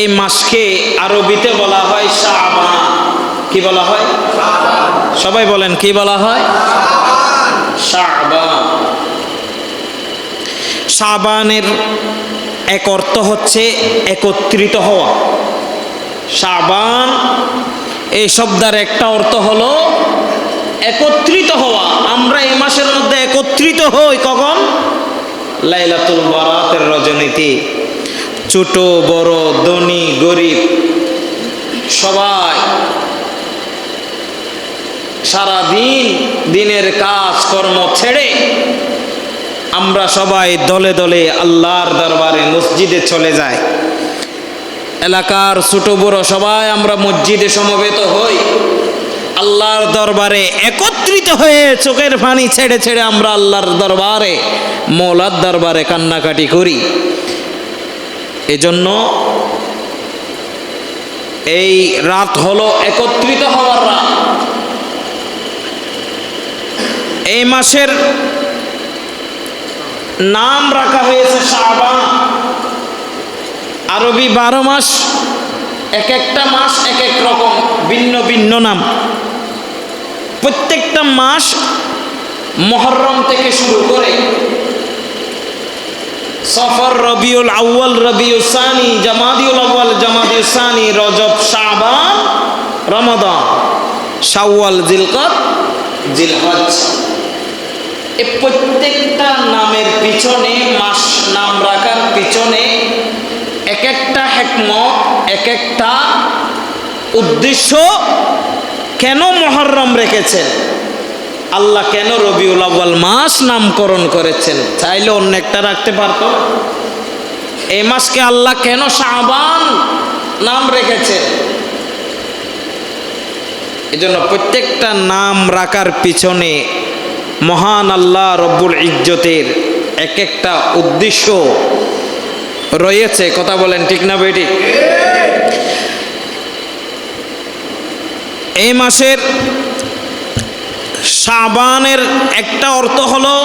এই মাসকে আরবিতে বলা হয় শাবান। কি বলা হয়? সবাই বলেন, কি বলা হয়? শাবান। শাবানের এক অর্থ হচ্ছে একত্রিত হওয়া। শাবান এই শব্দের একটা অর্থ হলো একত্রিত হওয়া। আমরা এই মাসের মধ্যে একত্রিত হই কখন? লাইলাতুল বারাতের রজনীতে। ছোট বড়, ধনী গরিব সবাই সারাদিন দিনের কাজ কর্ম ছেড়ে আমরা সবাই দলে দলে আল্লাহর দরবারে মসজিদে চলে যাই। এলাকার ছোট বড় সবাই আমরা মসজিদে সমবেত হই, আল্লাহর দরবারে একত্রিত হয়ে চোখের পানি ছেড়ে ছেড়ে আমরা আল্লাহর দরবারে, মওলার দরবারে কান্নাকাটি করি। এজন্য এই রাত হলো একত্রিত হওয়ার রাত। এই মাসের নাম রাখা হয়েছে শাবান। আরবি 12 মাস, এক একটা মাস এক এক রকম, ভিন্ন ভিন্ন নাম। প্রত্যেকটা মাস মুহররম থেকে শুরু করে সফর, রবিউল আউয়াল, রবিউল সানি, জামাদিউল আউয়াল, জামাদিউল সানি, রজব, শাবান, রমাদান, শাওয়াল, জিলকদ, জিলহজ। এই প্রত্যেকটা নামের পিছনে, মাস নাম রাখার পিছনে এক একটা হিকমত, এক একটা উদ্দেশ্য। কেন মুহররম রেখেছেন আল্লাহ, কেন রবিউল আউয়াল মাস নামকরণ করেছেন? চাইলে অন্য একটা রাখতে পারতো। এই মাসকে আল্লাহ কেন শাবান নাম রেখেছেন? এজন্য প্রত্যেকটা নাম রাখার পিছনে মহান আল্লাহ রব্বুল ইজ্জতের এক একটা উদ্দেশ্য রয়েছে। কথা বলেন, ঠিক না বেটি? এই মাসের শাবানের একটা অর্থ হলো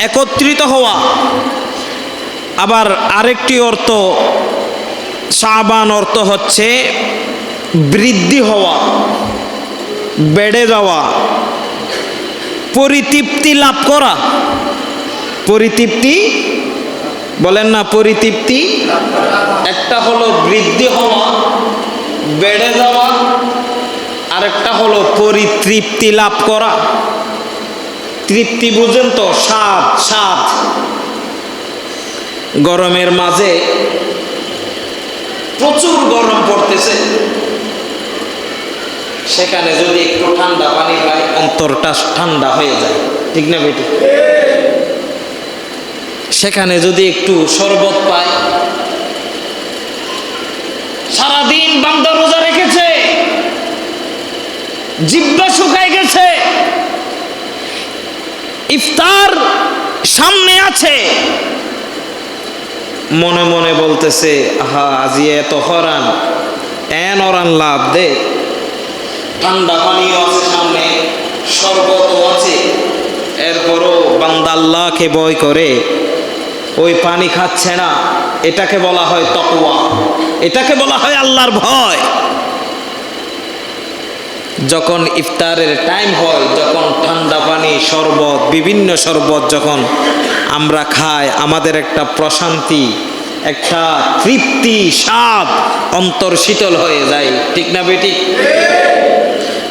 একত্রিত হওয়া, আবার আরেকটি অর্থ শাবান অর্থ হচ্ছে বৃদ্ধি হওয়া, বেড়ে যাওয়া, পরিতৃপ্তি লাভ করা। পরিতৃপ্তি বলেন না, পরিতৃপ্তি। একটা হলো বৃদ্ধি হওয়া, বেড়ে যাওয়া, আরেকটা হলো পরিতৃপ্তি লাভ করা। তৃপ্তি বুঝেন তো? স্বাদ, স্বাদ। গরমের মাঝে প্রচুর গরম পড়তেছে, সেখানে যদি একটু ঠান্ডা পানি পাই অন্তরটা ঠান্ডা হয়ে যায়, ঠিক না বেটি? সেখানে যদি একটু শরবত পাই, সারাদিন বান্দা রোজা রেখেছে, জিহ্বা শুকায় গেছে, ইফতার সামনে আছে, মনে মনে বলতেছে আহা আজি এত হরান, এন অরান লাভ দে। ঠান্ডা পানিও আছে সামনে, শরবতও আছে, এরপরও বান্দা আল্লাহকে ভয় করে ওই পানি খাচ্ছে না। এটাকে বলা হয় তাকওয়া, এটাকে বলা হয় আল্লাহর ভয়। যখন ইফতারের টাইম হয়, যখন ঠান্ডা পানি, শরবত, বিভিন্ন শরবত যখন আমরা খাই, আমাদের একটা প্রশান্তি, একটা তৃপ্তি, স্বাদ, অন্তর শীতল হয়ে যায়, ঠিক না বেটি?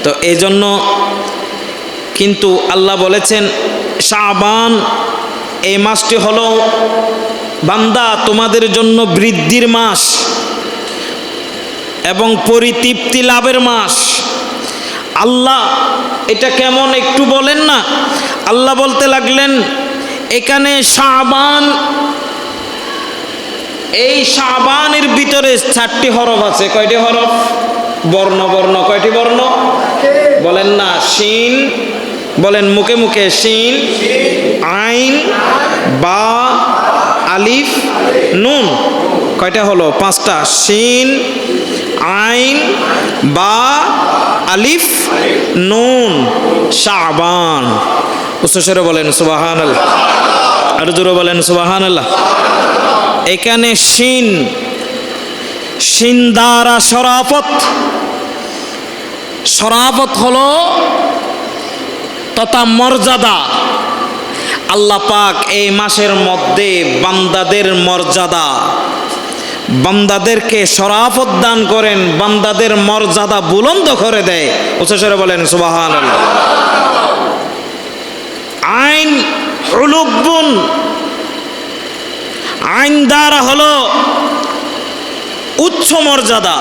তো এই জন্য কিন্তু আল্লাহ বলেছেন শাবান এই মাসটি হলো বান্দা তোমাদের জন্য বৃদ্ধির মাস এবং পরিতৃপ্তি লাভের মাস। আল্লাহ এটা কেমন একটু বলেন না? আল্লাহ বলতে লাগলেন এখানে শাবান, এই শাবানের ভিতরে 4টি হরফ আছে। কয়টি হরফ? বর্ণ, বর্ণ। কয়টি বর্ণ বলেন না? শিন, বলেন মুখে মুখে, শিন, আইন, বা, আলিফ, নুন। কয়টা হলো? 5টা। শিন, আইন, বা, আলিফ, নুন, শাবান। উচ্চস্বরে বলেন সুবহানাল্লাহ, আর জোরে বলেন সুবহানাল্লাহ। এখানে শিন, শিন দ্বারা শরাফত। শরাফত হলো তথা মর্যাদা। আল্লাহ পাক এই মাসের মধ্যে বান্দাদের মর্যাদা, বান্দাদেরকে শরাফত দান করেন, বান্দাদের মর্যাদা বুলন্দ করে দেয়। উচ্চস্বরে বলেন সুবহানাল্লাহ। আইন উলুব্বুন, আইন দ্বারা হলো উচ্চ মর্যাদা।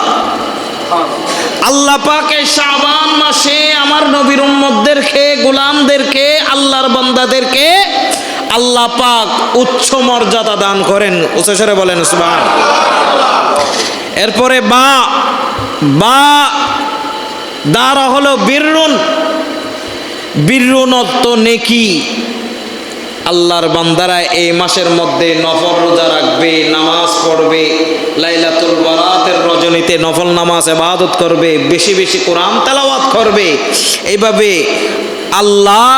আল্লাহ পাক এই শাবান মাসে আমার নবীর উম্মতদেরকে, গোলামদেরকে, আল্লাহর বান্দাদেরকে আল্লাহ পাক উচ্চ মর্যাদা দান করেন। উচ্চস্বরে বলেন সুবহানাল্লাহ। এরপরে বা দ্বারা হলো বিররুন, বিররুন অর্থ নেকি। আল্লাহর বান্দারা এই মাসের মধ্যে নফল রোজা রাখবে, নামাজ পড়বে, লাইলাতুল বারাতের রজনীতে নফল নামাজ ইবাদত করবে, বেশি বেশি কোরআন তেলাওয়াত করবে। এইভাবে আল্লাহ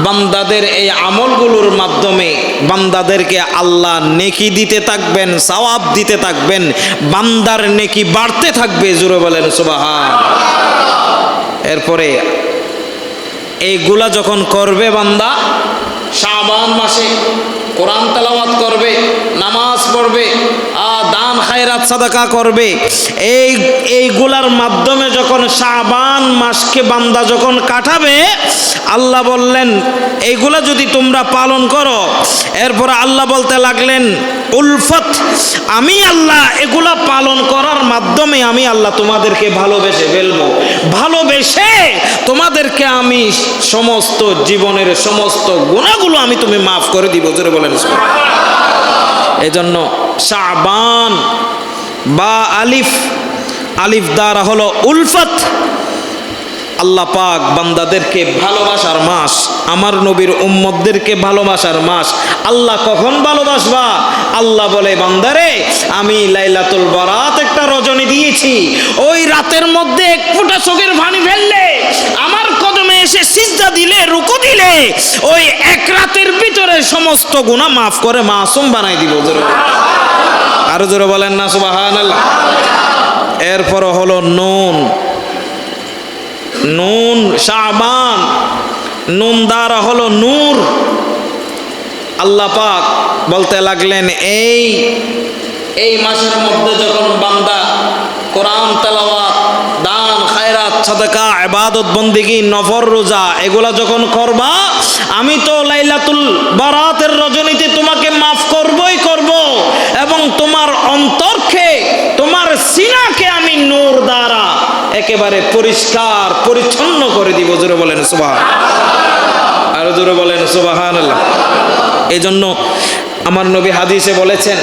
বান্দাদের এই আমলগুলোর মাধ্যমে বান্দাদেরকে আল্লাহ নেকি দিতে থাকবেন, সওয়াব দিতে থাকবেন, বান্দার নেকি বাড়তে থাকবে। জোরে বলেন সুবহান। এরপরে এইগুলা যখন করবে বান্দা, শাবান মাসে কোরআন তেলাওয়াত করবে, নামাজ পড়বে, দান খায়রাত সাদাকা করবে, এইগুলার মাধ্যমে যখন শাবান মাসকে বান্দা যখন কাটাবে, আল্লাহ বললেন এইগুলা যদি তোমরা পালন করো, এরপরে আল্লাহ বলতে লাগলেন উলফত, আমি আল্লাহ এগুলা পালন করার মাধ্যমে আমি আল্লাহ তোমাদেরকে ভালোবেসে ফেলবো, ভালোবেসে তোমাদেরকে আমি সমস্ত জীবনের সমস্ত গুনাহগুলো আমি তুমি মাফ করে দিব। জোরে বলেন। এজন্য শাবান বা আলিফ দ্বারা হলো উলফত। আল্লাহ পাক বান্দাদেরকে ভালোবাসার মাস, আমার নবীর উম্মতদেরকে ভালোবাসার মাস। আল্লাহ কখন ভালোবাসবা? আল্লাহ বলে বান্দারে আমি লাইলাতুল বারাত একটা রজনী দিয়েছি, ওই রাতের মধ্যে এক ফোঁটা চোখের পানি ফেললে, আমার কদমে এসে সিজদা দিলে, রুকু দিলে, ওই এক রাতের ভিতরে সমস্ত গুনাহ মাফ করে মাসুম বানাই দিব। জোরে আরো জোরে বলেন না সুবহানাল্লাহ। এরপর হলো নুন, শাবান, নুন দ্বারা হলো নূর। আল্লাহ পাক বলতে লাগলেন এই মাসের মধ্যে যখন বান্দা কোরআন তেলাওয়াত, দান খায়রাত সাদাকা, ইবাদত বন্দেগী, নফল রোজা এগুলা যখন করবা, আমি তো লাইলাতুল বারাতের রজনীতে তোমাকে মাফ করবই করব, এবং তোমার অন্তরকে, তোমার সিনাকে আমি নূর দ্বারা একেবারে পরিষ্কার পরিচ্ছন্ন করে দিব। জোরে বলেন সুবহানাল্লাহ। আরো জোরে বলেন সুবহানাল্লাহ। এই জন্য আমার নবী হাদিসে বলেছেন,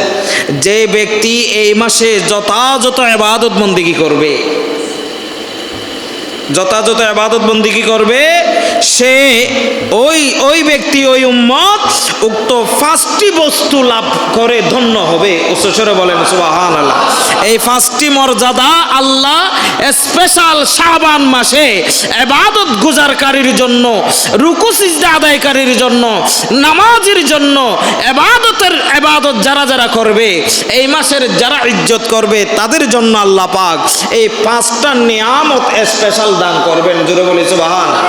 যে ব্যক্তি এই মাসে যথাযথ ইবাদত বন্দেগী করবে, যথাযথ ইবাদত বন্দেগী করবে, সে ওই ব্যক্তি, ওই উম্মত উক্ত পাঁচটি বস্তু লাভ করে ধন্য হবে। উচ্চস্বরে বলেন সুবহানাল্লাহ। এই পাঁচটি মর্যাদা আল্লাহ স্পেশাল শাবান মাসে ইবাদত গুজারকারীর জন্য, রুকু সিজদা আদায়কারীর জন্য, নামাজের জন্য, ইবাদত যারা যারা করবে, এই মাসের যারা ইজ্জত করবে, তাদের জন্য আল্লাহ পাক এই পাঁচটা নিয়ামত স্পেশাল দান করবেন। জোরে বলি সুবহানাল্লাহ।